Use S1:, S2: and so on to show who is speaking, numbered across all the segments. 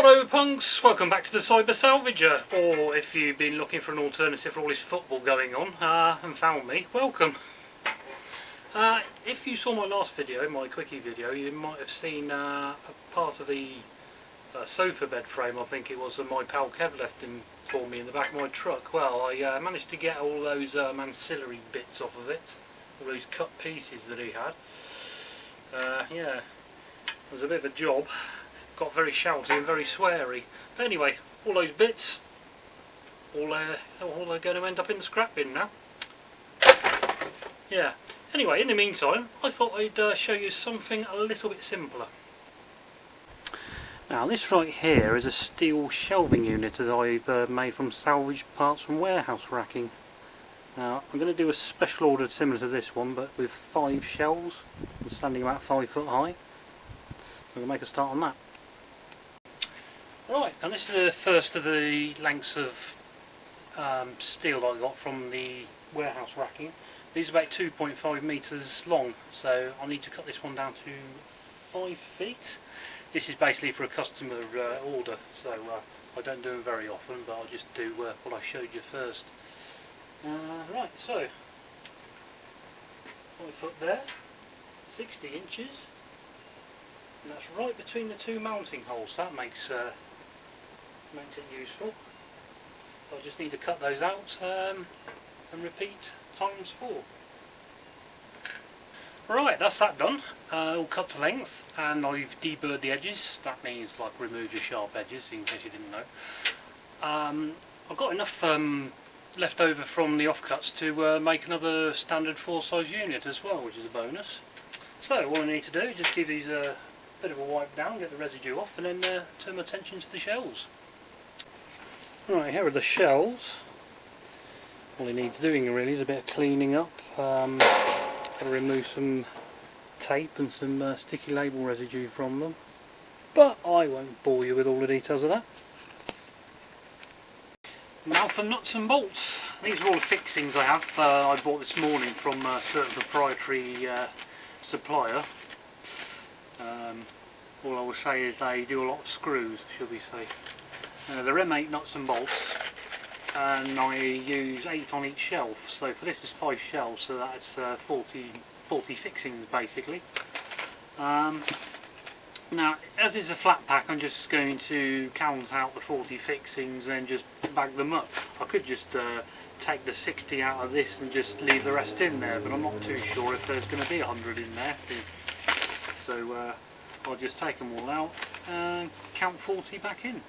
S1: Hello punks, welcome back to the Cyber Salvager, or if you've been looking for an alternative for all this football going on and found me, welcome. If you saw my last video, my quickie video, you might have seen a part of the sofa bed frame, I think it was, that my pal Kev left for me in the back of my truck. Well, I managed to get all those ancillary bits off of it, all those cut pieces that he had. Yeah, it was a bit of a job. Got very shouty and very sweary. But anyway, all those bits, all are going to end up in the scrap bin now. Yeah. Anyway, in the meantime, I thought I'd show you something a little bit simpler. Now, this right here is a steel shelving unit that I've made from salvaged parts from warehouse racking. Now, I'm going to do a special order similar to this one, but with 5 shelves and standing about 5 foot high. So I'm going to make a start on that. Right, and this is the first of the lengths of steel that I got from the warehouse racking. These are about 2.5 metres long, so I need to cut this one down to 5 feet. This is basically for a customer order, so I don't do them very often, but I'll just do what I showed you first. Right, so 5 foot there, 60 inches, and that's right between the 2 mounting holes. That makes it useful. So I just need to cut those out and repeat times 4. Right, that's that done. All cut to length, and I've deburred the edges. That means like remove your sharp edges, in case you didn't know. I've got enough left over from the offcuts to make another standard 4-size unit as well, which is a bonus. So all I need to do is just give these a bit of a wipe down, get the residue off, and then turn my attention to the shells. Right, here are the shells. All it needs doing really is a bit of cleaning up. Got to remove some tape and some sticky label residue from them, but I won't bore you with all the details of that. Now for nuts and bolts. These are all the fixings I have. I bought this morning from a certain proprietary supplier. All I will say is they do a lot of screws, should we say. They're M8 nuts and bolts, and I use 8 on each shelf. So for this is 5 shelves, so that's 40 fixings basically. Now, as it's a flat pack, I'm just going to count out the 40 fixings and just bag them up. I could just take the 60 out of this and just leave the rest in there, but I'm not too sure if there's going to be 100 in there. So I'll just take them all out and count 40 back in.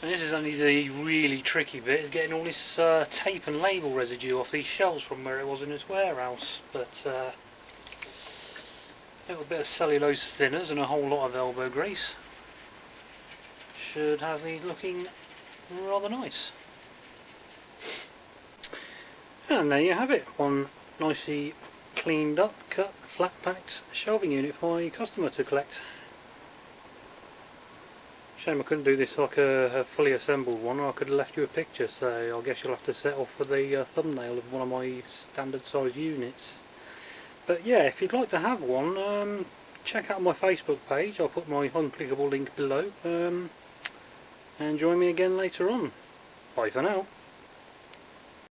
S1: And this is only the really tricky bit, is getting all this tape and label residue off these shelves from where it was in its warehouse. But a little bit of cellulose thinners and a whole lot of elbow grease should have these looking rather nice. And there you have it, one nicely cleaned up, cut, flat packed shelving unit for my customer to collect. Shame I couldn't do this like a fully assembled one, or I could have left you a picture, so I guess you'll have to settle for the thumbnail of one of my standard size units. But yeah, if you'd like to have one, check out my Facebook page. I'll put my unclickable link below, and join me again later on. Bye for now.